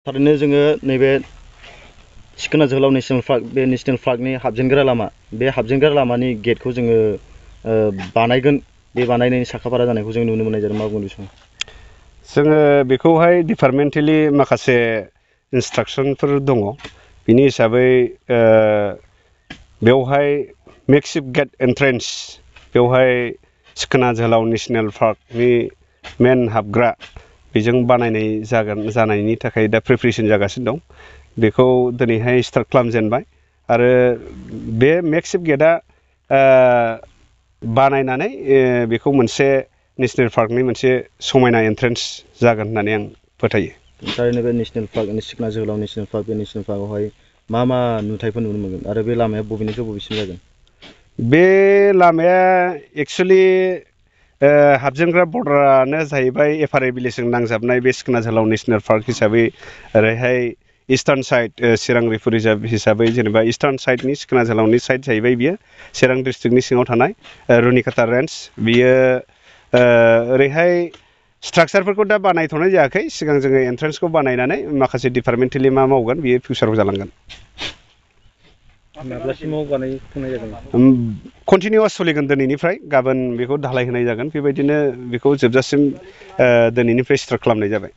थारैनो जोङो नैबे सिखोना जोहोलाव नेशनेल पार्क बे नेशनेल पार्कनि हाबजेनग्रा लामा बे हाबजेनग्रा लामानि गेटखौ जोङो बानायगोन बे बानायनायनि साखाफारा जानायखौ जों नुनो मोननाय जादों मा बुंनो समाव जोङो बेखौहाय डिपार्टमेन्टेलि माखासे इन्सट्राक्सनफोर दङ बिनि हिसाबै बेवहाय मेक्सिभ गेट एन्ट्रेन्स बेवहाय सिखोना जोहोलाव नेशनेल पार्कनि मेन हाबग्रा बेजों बानायनाय जानायनि थाखाय दा प्रिपारेसन जागासिनो दं बेखौ दिनैहाय स्टार्ट खालामजेनबाय आरो बे मेक्सिभ गेटआ बानायनानै बेखौ मोनसे नेशनेल पार्कनि मोनसे समायना एन्ट्रेन्स जागोन होननानै आं फोथायो थारैनो बे नेशनेल पार्क सिखोना जोहोलाव नेशनेल पार्क बे नेशनेल पार्कआवहाय मा मा नुथायफोर नुनो मोनगोन आरो बे लामाया बबेनिफ्राय बबेसिम जागोन बे लामाया एक्सुवेलि हाबजेनग्रा बर्डारानो जाहैबाय एफआरए भिलेजजों नांजाबनाय बे सिखोना जोहोलाव नेशनेल पार्क हिसाबै ओरैहाय इस्टार्न साइड चिरां रिफु रिजार्भ हिसाबै जेनेबा इस्टार्न साइडनि सिखोना जोहोलावनि साइड जाहैबाय बियो चिरां डिस्ट्रिक्टनि सिङाव थानाय रुनिकाटा रेन्ज बियो ओरैहाय स्ट्राक्चारफोरखौ दा बानायथ'नाय जायाखै सिगां जोङो एन्ट्रेन्सखौ बानायनानै माखासे डिपार्टमेन्टेलि मा मावगोन बियो फिउचाराव जालांगोन माब्लासिमाव बानायफुंनाय जागोन कन्टिनिउवास सोलिगोन दिनैनिफ्राय गाबोन बेखौ धालाय होनाय जागोन बेबायदिनो बेखौ जोबजासिम दिनैनिफ्राय स्टार्ट खालामनाय जाबाय